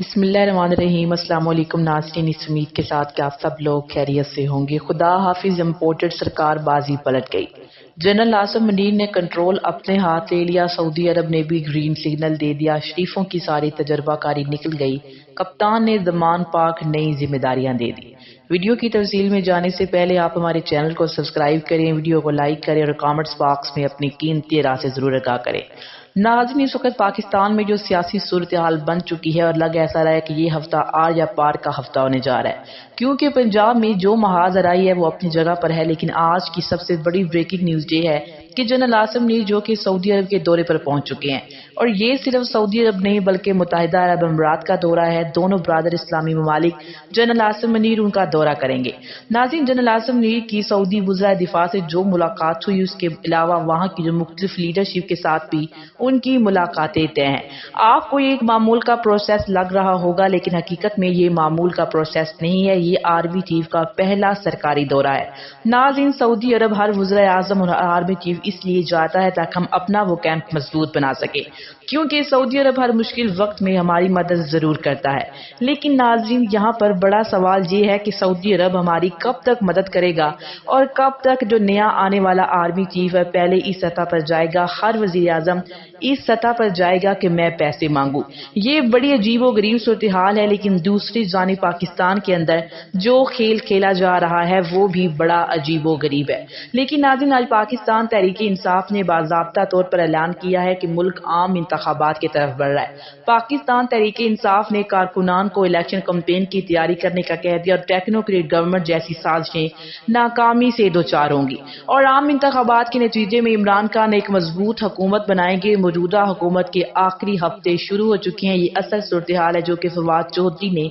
بسم اللہ الرحمن الرحیم۔ السلام علیکم ناظرین، اس امید کے ساتھ کہ آپ سب لوگ خیریت سے ہوں گے۔ خدا حافظ امپورٹڈ سرکار بازی پلٹ گئی۔ جنرل عاصم منیر نے کنٹرول اپنے ہاتھ لے لیا، سعودی عرب نے بھی گرین سگنل دے دیا، شریفوں کی ساری تجربہ کاری نکل گئی، کپتان نے زمان پاک نئی ذمہ داریاں دے دی۔ ویڈیو کی تفصیل میں جانے سے پہلے آپ ہمارے چینل کو سبسکرائب کریں، ویڈیو کو لائک کریں اور کامنٹس باکس میں اپنی قیمتی رائے ضرور آگاہ کریں۔ ناظرین، اس وقت پاکستان میں جو سیاسی صورتحال بن چکی ہے اور لگ ایسا رہا ہے کہ یہ ہفتہ آر یا پار کا ہفتہ ہونے جا رہا ہے، کیونکہ پنجاب میں جو محاذ آرائی ہے وہ اپنی جگہ پر ہے، لیکن آج کی سب سے بڑی بریکنگ نیوز یہ ہے کہ جنرل عاصم منیر جو کہ سعودی عرب کے دورے پر پہنچ چکے ہیں، اور یہ صرف سعودی عرب نہیں بلکہ متحدہ عرب امارات کا دورہ ہے۔ دونوں برادر اسلامی ممالک جنرل عاصم منیر ان کا دورہ کریں گے۔ ناظرین، جنرل عاصم منیر کی سعودی وزراء دفاع سے جو ملاقات ہوئی، اس کے علاوہ وہاں کی جو مختلف لیڈرشپ کے ساتھ بھی ان کی ملاقاتیں طے ہیں۔ آپ کو یہ ایک معمول کا پروسیس لگ رہا ہوگا، لیکن حقیقت میں یہ معمول کا پروسیس نہیں ہے، یہ آرمی چیف کا پہلا سرکاری دورہ ہے۔ ناظرین، سعودی عرب ہر وزراء اعظم اور آرمی چیف اس لیے جاتا ہے تاکہ ہم اپنا وہ کیمپ مضبوط بنا سکیں، کیونکہ سعودی عرب ہر مشکل وقت میں ہماری مدد ضرور کرتا ہے۔ لیکن ناظرین، یہاں پر بڑا سوال یہ ہے کہ سعودی عرب ہماری کب تک مدد کرے گا اور کب تک جو نیا آنے والا آرمی چیف ہے پہلے اس سطح پر جائے گا، ہر وزیر اعظم اس سطح پر جائے گا کہ میں پیسے مانگوں۔ یہ بڑی عجیب و غریب صورتحال ہے، لیکن دوسری جانب پاکستان کے اندر جو کھیل کھیلا جا رہا ہے وہ بھی بڑا عجیب و غریب ہے۔ لیکن ناظرین، آج پاکستان تحریک انصاف نے باضابطہ طور پر اعلان کیا ہے کہ ملک عام انتخابات کی طرف بڑھ رہا ہے۔ پاکستان تحریک انصاف نے کارکنان کو الیکشن کمپین کی تیاری کرنے کا کہہ دیا اور ٹیکنوکریٹ گورنمنٹ جیسی سازشیں ناکامی سے دوچار ہوں گی، اور عام انتخابات کے نتیجے میں عمران خان ایک مضبوط حکومت بنائیں گے۔ موجودہ حکومت کے آخری ہفتے شروع ہو چکے ہیں، یہ اصل صورتحال ہے جو کہ فواد چودھری نے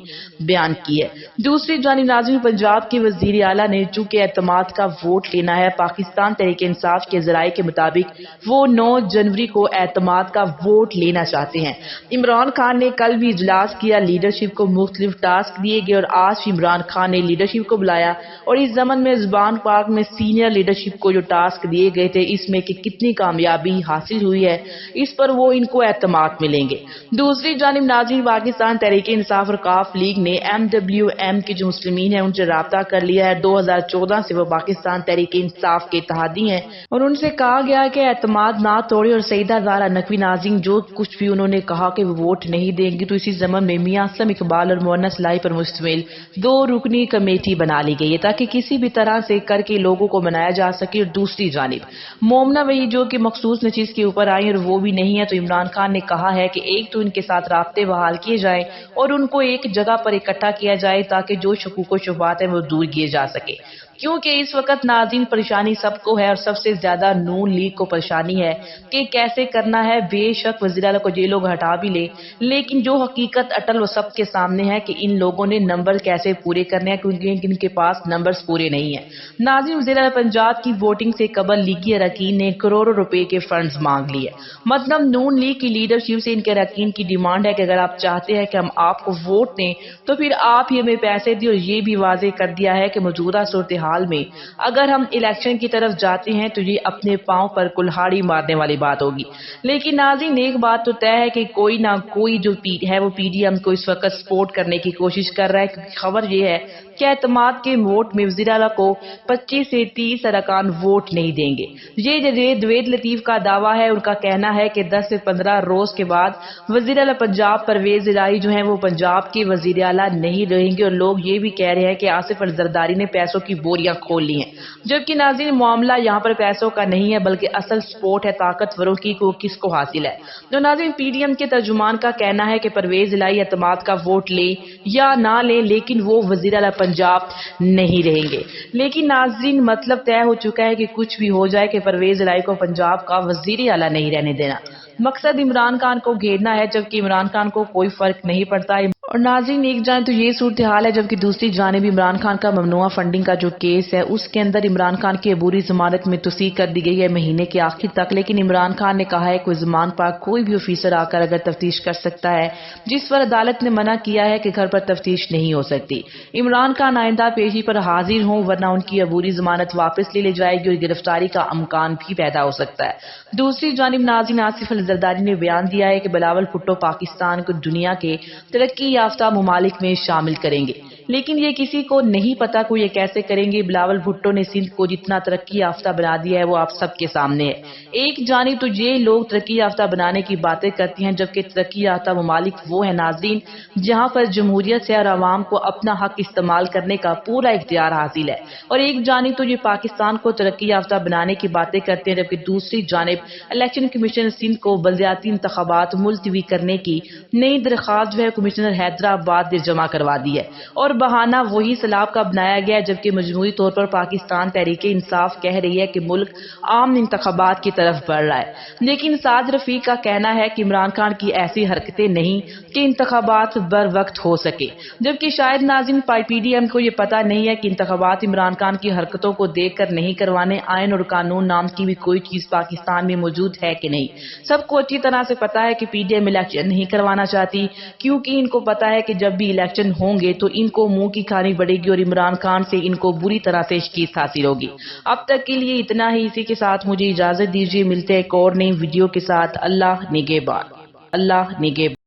بیان کی ہے۔ دوسری جانب ناظرین، پنجاب کے وزیر اعلیٰ نے چونکہ اعتماد کا ووٹ لینا ہے، پاکستان تحریک انصاف کے ذرائع کے مطابق وہ 9 جنوری کو اعتماد کا ووٹ لینا چاہتے ہیں۔ عمران خان نے کل بھی اجلاس کیا، لیڈرشپ کو مختلف ٹاسک دیے گئے اور آج بھی عمران خان نے لیڈرشپ کو بلایا، اور اس ضمن میں زبان پاک میں سینئر لیڈرشپ کو جو ٹاسک دیے گئے تھے اس میں کہ کتنی کامیابی حاصل ہوئی ہے، اس پر وہ ان کو اعتماد ملیں گے۔ دوسری جانب ناظرین، پاکستان تحریک انصاف اور کاف لیگ نے MWM کے جو مسلمین ہیں ان سے رابطہ کر لیا ہے۔ 2014 سے وہ پاکستان تحریک انصاف کے اتحادی ہیں اور ان سے کہا گیا کہ اعتماد نہ توڑے، اور سیدہ زہرا نقوی ناظرین جو کچھ بھی انہوں نے کہا کہ وہ ووٹ نہیں دیں گی، تو اسی ضمن میں میاں اسلم اقبال اور مونس لائی پر مشتمل 2 رکنی کمیٹی بنا لی گئی ہے تاکہ کسی بھی طرح سے کر کے لوگوں کو منایا جا سکے۔ اور دوسری جانب مومنہ وحید جو کہ مخصوص نشست کے اوپر آئی اور وہ بھی نہیں ہے، تو عمران خان نے کہا ہے کہ ایک تو ان کے ساتھ رابطے بحال کیے جائیں اور ان کو ایک جگہ پر اکٹھا کیا جائے تاکہ جو شکوک و شبہات ہیں وہ دور کیے جا سکے، کیونکہ اس وقت ناظرین پریشانی سب کو ہے اور سب سے زیادہ نون لیگ کو پریشانی ہے کہ کیسے کرنا ہے۔ بے شک وزیر اعلیٰ کو یہ لوگ ہٹا بھی لے، لیکن جو حقیقت اٹل و سب کے سامنے ہے کہ ان لوگوں نے نمبر کیسے پورے کرنے ہیں، کیونکہ ان کے پاس نمبرز پورے نہیں ہیں۔ ناظرین، وزیر اعلیٰ پنجاب کی ووٹنگ سے قبل لیگی اراکین نے کروڑوں روپے کے فنڈز مانگ لیے۔ مطلب نون لیگ کی لیڈرشپ سے ان کے اراکین کی ڈیمانڈ ہے کہ اگر آپ چاہتے ہیں کہ ہم آپ کو ووٹ دیں تو پھر آپ ہی ہمیں پیسے دیں، اور یہ بھی واضح کر دیا ہے کہ موجودہ صورتحال میں اگر ہم الیکشن کی طرف جاتے ہیں تو یہ اپنے پاؤں پر کلہاڑی مارنے والی بات ہوگی۔ لیکن ناظرین، ایک بات تو طے ہے کہ کوئی نہ کوئی جو ہے وہ PDM کو اس وقت سپورٹ کرنے کی کوشش کر رہا ہے، کیونکہ خبر یہ ہے کہ اعتماد کے ووٹ میں وزیر اعلیٰ کو 25 سے 30 ارکان ووٹ نہیں دیں گے۔ یہ جوید لطیف کا دعویٰ ہے، ان کا کہنا ہے کہ 10 سے 15 روز کے بعد وزیر اعلیٰ پنجاب پرویز الہی جو ہیں وہ پنجاب کے وزیر اعلیٰ نہیں رہیں گے، اور لوگ یہ بھی کہہ رہے ہیں کہ آصف الزرداری نے پیسوں کی بوریاں کھول لی ہیں، جبکہ ناظرین معاملہ یہاں پر پیسوں کا نہیں ہے بلکہ اصل سپورٹ ہے طاقتوروں کی کو کس کو حاصل ہے۔ تو ناظرین، PDM کے ترجمان کا کہنا ہے کہ پرویز الہی اعتماد کا ووٹ لے یا نہ لے لیکن وہ وزیر اعلیٰ پنجاب نہیں رہیں گے۔ لیکن ناظرین، مطلب طے ہو چکا ہے کہ کچھ بھی ہو جائے کہ پرویز الہی کو پنجاب کا وزیر اعلیٰ نہیں رہنے دینا۔ مقصد عمران خان کو گھیرنا ہے، جبکہ عمران خان کو کوئی فرق نہیں پڑتا۔ اور ناظرین، ایک جانب تو یہ صورتحال ہے، جبکہ دوسری جانب عمران خان کا ممنوعہ فنڈنگ کا جو کیس ہے اس کے اندر عمران خان کی عبوری ضمانت میں توسیع کر دی گئی ہے مہینے کے آخر تک، لیکن عمران خان نے کہا ہے کوئی زمان پاک کوئی بھی آفیسر آ کر اگر تفتیش کر سکتا ہے، جس پر عدالت نے منع کیا ہے کہ گھر پر تفتیش نہیں ہو سکتی۔ عمران خان آئندہ پیشی پر حاضر ہوں ورنہ ان کی عبوری ضمانت واپس لے لی جائے گی اور گرفتاری کا امکان بھی پیدا ہو سکتا ہے۔ دوسری جانب ناظرین، آصف الزرداری نے بیان دیا ہے کہ بلاول بھٹو پاکستان کو دنیا کے ترقی یافتہ ممالک میں شامل کریں گے، لیکن یہ کسی کو نہیں پتا کہ یہ کیسے کریں گے۔ بلاول بھٹو نے سندھ کو جتنا ترقی یافتہ بنا دیا ہے وہ آپ سب کے سامنے ہے۔ ایک جانب تو یہ لوگ ترقی یافتہ بنانے کی باتیں کرتی ہیں، جبکہ ترقی یافتہ ممالک وہ ہیں ناظرین جہاں پر جمہوریت سے اور عوام کو اپنا حق استعمال کرنے کا پورا اختیار حاصل ہے، اور ایک جانب تو یہ پاکستان کو ترقی یافتہ بنانے کی باتیں کرتے ہیں، جبکہ دوسری جانب الیکشن کمیشن سندھ کو بلدیاتی انتخابات ملتوی کرنے کی نئی درخواست جو ہے کمشنر حیدرآباد نے جمع کروا دی ہے، اور بہانہ وہی سیلاب کا بنایا گیا ہے، جبکہ مجموعی طور پر پاکستان تحریک انصاف کہہ رہی ہے کہ ملک عام انتخابات کی طرف بڑھ رہا ہے، لیکن سعد رفیق کا کہنا ہے کہ عمران خان کی ایسی حرکتیں نہیں کہ انتخابات بر وقت ہو سکے، جبکہ شاید ناظرین پی ڈی ایم کو یہ پتہ نہیں ہے کہ انتخابات عمران خان کی حرکتوں کو دیکھ کر نہیں کروانے، آئین اور قانون نام کی بھی کوئی چیز پاکستان میں موجود ہے کہ نہیں۔ سب کو اچھی طرح سے پتا ہے کہ پی ڈی ایم الیکشن نہیں کروانا چاہتی، کیونکہ ان کو پتا ہے کہ جب بھی الیکشن ہوں گے تو ان کو منہ کی کھانی پڑے گی اور عمران خان سے ان کو بری طرح سے شکست حاصل ہوگی۔ اب تک کے لیے اتنا ہی، اسی کے ساتھ مجھے اجازت دیجیے، ملتے ہیں ایک اور نئی ویڈیو کے ساتھ۔ اللہ نگہبان، اللہ نگہبان۔